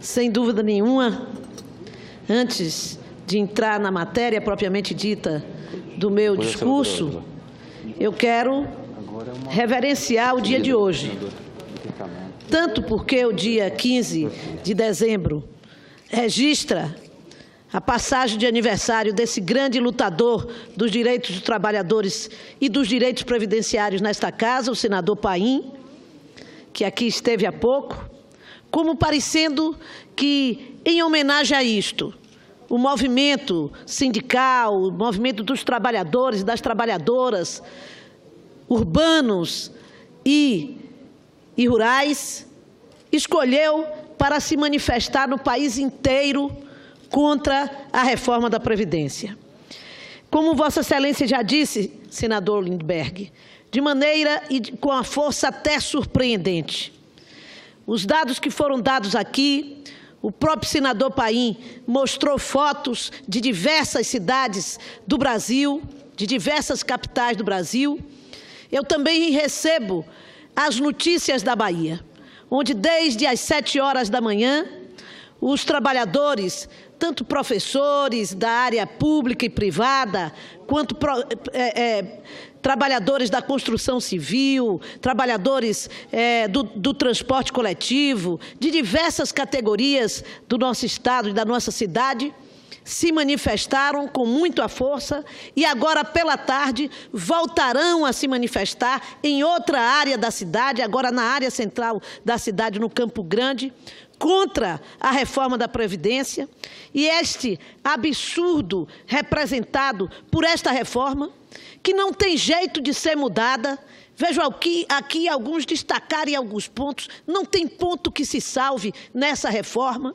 Sem dúvida nenhuma, antes de entrar na matéria propriamente dita do meu discurso, eu quero reverenciar o dia de hoje. Tanto porque o dia 15 de dezembro registra a passagem de aniversário desse grande lutador dos direitos dos trabalhadores e dos direitos previdenciários nesta casa, o senador Paim, que aqui esteve há pouco, como parecendo que, em homenagem a isto, o movimento sindical, o movimento dos trabalhadores e das trabalhadoras, urbanos e rurais, escolheu para se manifestar no país inteiro contra a reforma da Previdência. Como Vossa Excelência já disse, senador Lindbergh, de maneira e com a força até surpreendente. Os dados que foram dados aqui, o próprio senador Paim mostrou fotos de diversas cidades do Brasil, de diversas capitais do Brasil. Eu também recebo as notícias da Bahia, onde desde as 7 horas da manhã, os trabalhadores, tanto professores da área pública e privada, quanto trabalhadores da construção civil, trabalhadores do transporte coletivo, de diversas categorias do nosso estado e da nossa cidade, se manifestaram com muita força e agora pela tarde voltarão a se manifestar em outra área da cidade, agora na área central da cidade, no Campo Grande, contra a reforma da Previdência e este absurdo representado por esta reforma, que não tem jeito de ser mudada. Vejo aqui alguns destacarem alguns pontos, não tem ponto que se salve nessa reforma,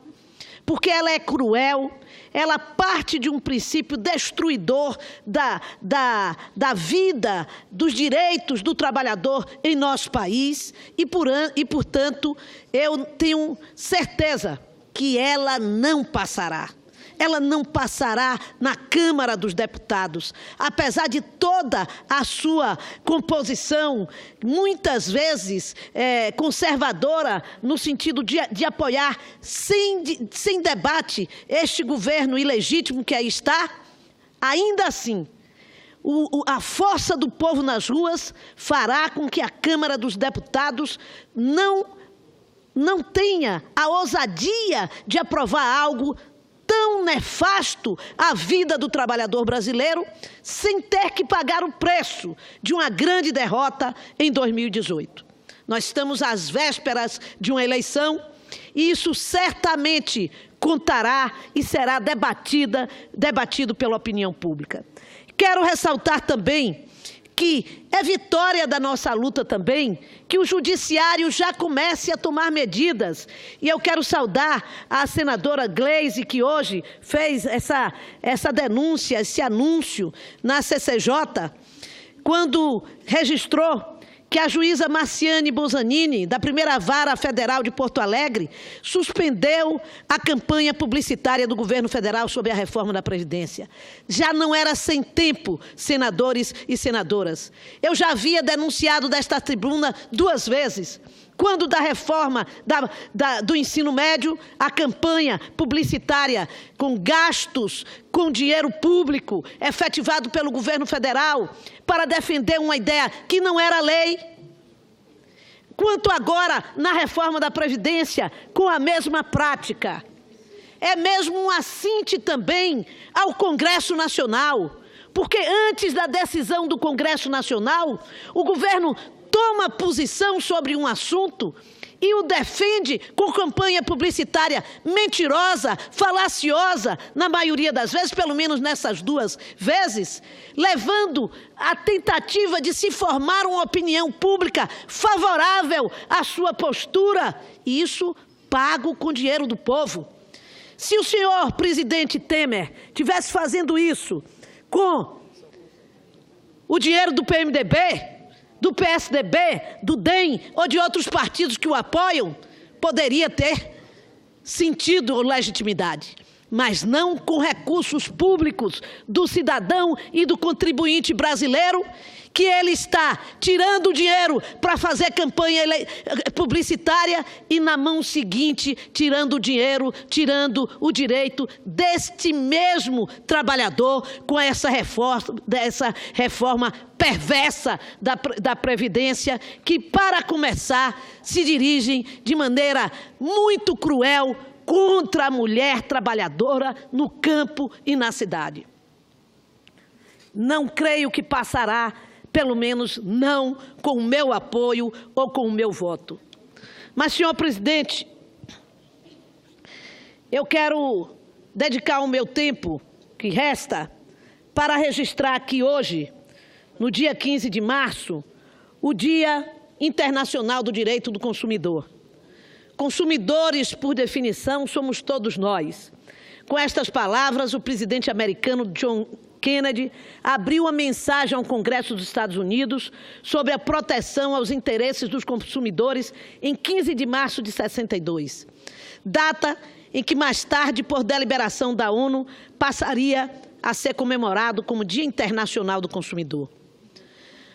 porque ela é cruel, ela parte de um princípio destruidor da vida, dos direitos do trabalhador em nosso país e, portanto, eu tenho certeza que ela não passará. Ela não passará na Câmara dos Deputados, apesar de toda a sua composição, muitas vezes conservadora, no sentido de apoiar sem debate este governo ilegítimo que aí está. Ainda assim, a força do povo nas ruas fará com que a Câmara dos Deputados não tenha a ousadia de aprovar algo tão nefasto à vida do trabalhador brasileiro, sem ter que pagar o preço de uma grande derrota em 2018. Nós estamos às vésperas de uma eleição e isso certamente contará e será debatido pela opinião pública. Quero ressaltar também que é vitória da nossa luta também que o judiciário já comece a tomar medidas. E eu quero saudar a senadora Gleisi, que hoje fez essa denúncia, esse anúncio na CCJ, quando registrou que a juíza Marciane Bonzanini, da Primeira Vara Federal de Porto Alegre, suspendeu a campanha publicitária do governo federal sobre a reforma da Previdência. Já não era sem tempo, senadores e senadoras. Eu já havia denunciado desta tribuna 2 vezes, quando da reforma do ensino médio, a campanha publicitária com gastos, com dinheiro público, efetivado pelo governo federal, para defender uma ideia que não era lei. Quanto agora na reforma da Previdência, com a mesma prática. É mesmo um assinte também ao Congresso Nacional, porque antes da decisão do Congresso Nacional, o governo toma posição sobre um assunto e o defende com campanha publicitária mentirosa, falaciosa, na maioria das vezes, pelo menos nessas 2 vezes, levando a tentativa de se formar uma opinião pública favorável à sua postura, e isso pago com dinheiro do povo. Se o senhor presidente Temer tivesse fazendo isso com o dinheiro do PMDB, do PSDB, do DEM ou de outros partidos que o apoiam, poderia ter sentido ou legitimidade, mas não com recursos públicos do cidadão e do contribuinte brasileiro, que ele está tirando dinheiro para fazer campanha publicitária e, na mão seguinte, tirando o dinheiro, tirando o direito deste mesmo trabalhador com essa reforma perversa da Previdência, que, para começar, se dirigem de maneira muito cruel contra a mulher trabalhadora no campo e na cidade. Não creio que passará, pelo menos não com o meu apoio ou com o meu voto. Mas, senhor presidente, eu quero dedicar o meu tempo que resta para registrar aqui hoje, no dia 15 de março, o Dia Internacional do Direito do Consumidor. Consumidores, por definição, somos todos nós. Com estas palavras, o presidente americano John Kennedy abriu a mensagem ao Congresso dos Estados Unidos sobre a proteção aos interesses dos consumidores em 15 de março de 62, data em que mais tarde, por deliberação da ONU, passaria a ser comemorado como Dia Internacional do Consumidor.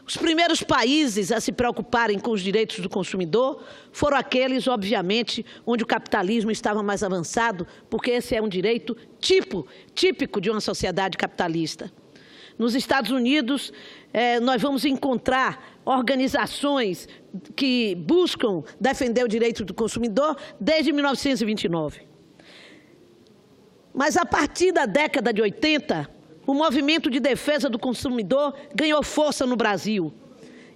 Os primeiros países a se preocuparem com os direitos do consumidor foram aqueles, obviamente, onde o capitalismo estava mais avançado, porque esse é um direito típico de uma sociedade capitalista. Nos Estados Unidos, nós vamos encontrar organizações que buscam defender o direito do consumidor desde 1929. Mas, a partir da década de 80, o movimento de defesa do consumidor ganhou força no Brasil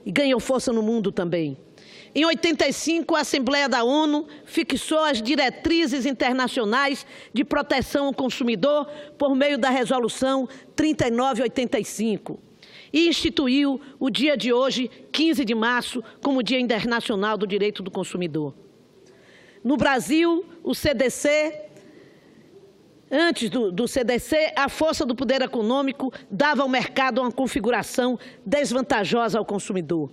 e ganhou força no mundo também. Em 85, a Assembleia da ONU fixou as diretrizes internacionais de proteção ao consumidor por meio da Resolução 3985 e instituiu o dia de hoje, 15 de março, como Dia Internacional do Direito do Consumidor. No Brasil, o CDC... Antes do CDC, a força do poder econômico dava ao mercado uma configuração desvantajosa ao consumidor.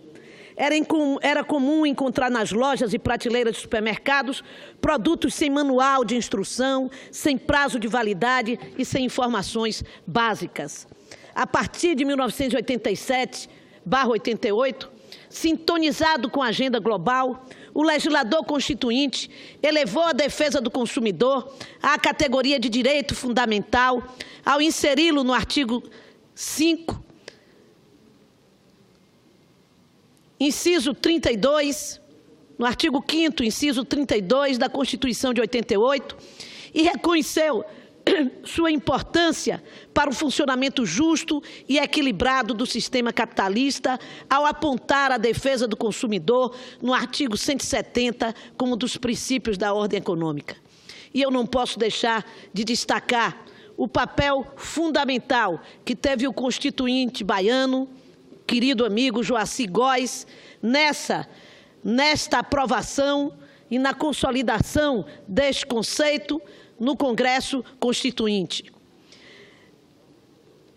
Era comum encontrar nas lojas e prateleiras de supermercados produtos sem manual de instrução, sem prazo de validade e sem informações básicas. A partir de 1987/88, sintonizado com a agenda global, o legislador constituinte elevou a defesa do consumidor à categoria de direito fundamental ao inseri-lo no artigo 5, inciso 32, no artigo 5º, inciso 32 da Constituição de 88, e reconheceu sua importância para o funcionamento justo e equilibrado do sistema capitalista ao apontar a defesa do consumidor no artigo 170 como um dos princípios da ordem econômica. E eu não posso deixar de destacar o papel fundamental que teve o constituinte baiano, querido amigo Joacy Góes, nesta aprovação e na consolidação deste conceito no Congresso Constituinte.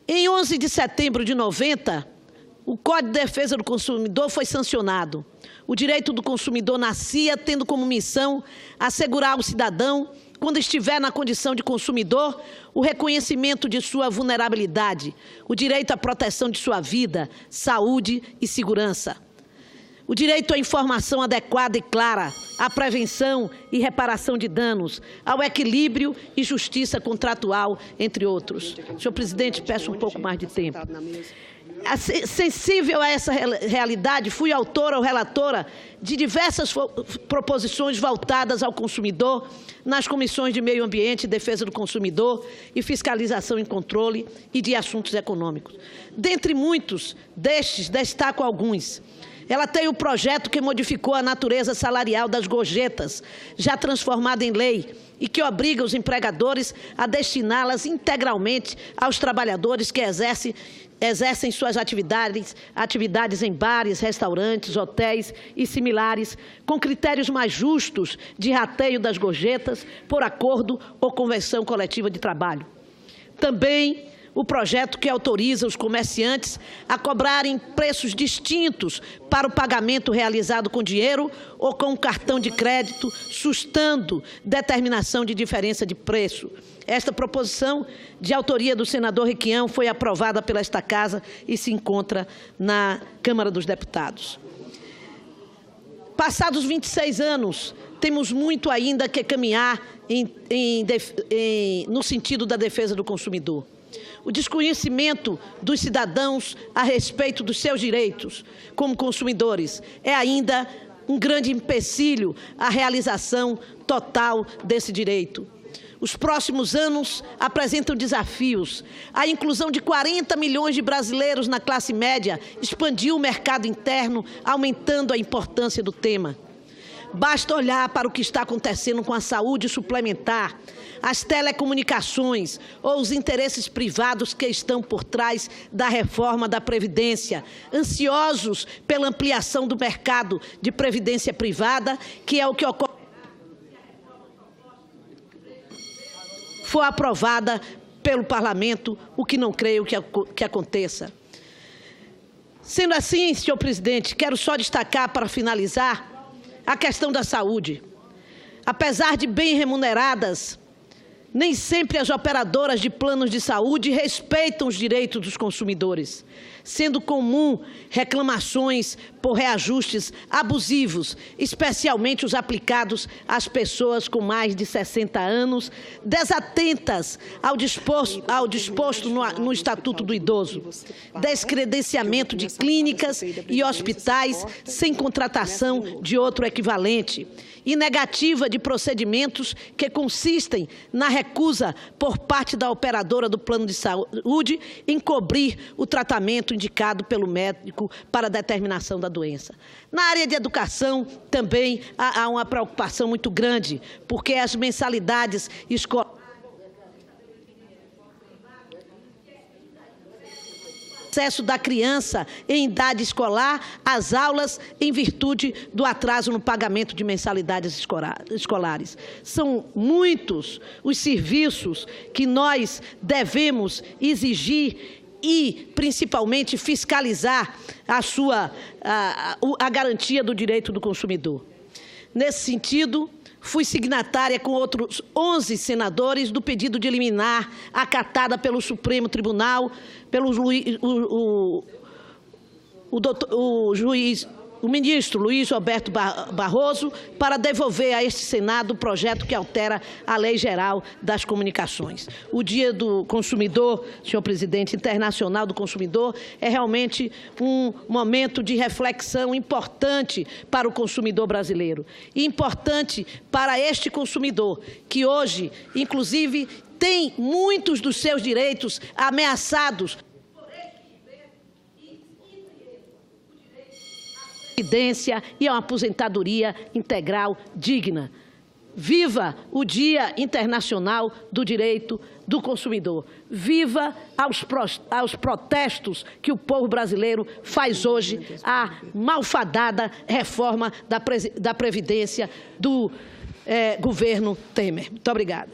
Em 11 de setembro de 90, o Código de Defesa do Consumidor foi sancionado. O direito do consumidor nascia tendo como missão assegurar ao cidadão, quando estiver na condição de consumidor, o reconhecimento de sua vulnerabilidade, o direito à proteção de sua vida, saúde e segurança. O direito à informação adequada e clara, à prevenção e reparação de danos, ao equilíbrio e justiça contratual, entre outros. Senhor presidente, peço um pouco mais de tempo. Sensível a essa realidade, fui autora ou relatora de diversas proposições voltadas ao consumidor nas comissões de Meio Ambiente, Defesa do Consumidor e Fiscalização e Controle e de Assuntos Econômicos. Dentre muitos destes, destaco alguns. Ela tem o projeto que modificou a natureza salarial das gorjetas, já transformada em lei, e que obriga os empregadores a destiná-las integralmente aos trabalhadores que exercem suas atividades em bares, restaurantes, hotéis e similares, com critérios mais justos de rateio das gorjetas por acordo ou convenção coletiva de trabalho. Também o projeto que autoriza os comerciantes a cobrarem preços distintos para o pagamento realizado com dinheiro ou com cartão de crédito, sustando determinação de diferença de preço. Esta proposição, de autoria do senador Requião, foi aprovada pela esta Casa e se encontra na Câmara dos Deputados. Passados 26 anos, temos muito ainda que caminhar no sentido da defesa do consumidor. O desconhecimento dos cidadãos a respeito dos seus direitos como consumidores é ainda um grande empecilho à realização total desse direito. Os próximos anos apresentam desafios. A inclusão de 40 milhões de brasileiros na classe média expandiu o mercado interno, aumentando a importância do tema. Basta olhar para o que está acontecendo com a saúde suplementar, as telecomunicações ou os interesses privados que estão por trás da reforma da Previdência, ansiosos pela ampliação do mercado de previdência privada, que é o que ocorre. For aprovada pelo Parlamento, o que não creio que aconteça. Sendo assim, senhor presidente, quero só destacar, para finalizar, a questão da saúde. Apesar de bem remuneradas, nem sempre as operadoras de planos de saúde respeitam os direitos dos consumidores, sendo comum reclamações por reajustes abusivos, especialmente os aplicados às pessoas com mais de 60 anos, desatentas ao disposto no Estatuto do Idoso, descredenciamento de clínicas e hospitais sem contratação de outro equivalente, e negativa de procedimentos que consistem na recusa por parte da operadora do plano de saúde em cobrir o tratamento indicado pelo médico para determinação da doença. Na área de educação também há uma preocupação muito grande, porque as mensalidades escolares, acesso da criança em idade escolar às aulas em virtude do atraso no pagamento de mensalidades escolares. São muitos os serviços que nós devemos exigir e, principalmente, fiscalizar a garantia do direito do consumidor. Nesse sentido, fui signatária com outros 11 senadores do pedido de liminar acatada pelo Supremo Tribunal, o ministro Luiz Roberto Barroso, para devolver a este Senado o projeto que altera a Lei Geral das Comunicações. O Dia do Consumidor, senhor presidente, Internacional do Consumidor, é realmente um momento de reflexão importante para o consumidor brasileiro. E importante para este consumidor, que hoje, inclusive, tem muitos dos seus direitos ameaçados e a uma aposentadoria integral digna. Viva o Dia Internacional do Direito do Consumidor. Viva aos protestos que o povo brasileiro faz hoje à malfadada reforma da Previdência do governo Temer. Muito obrigada.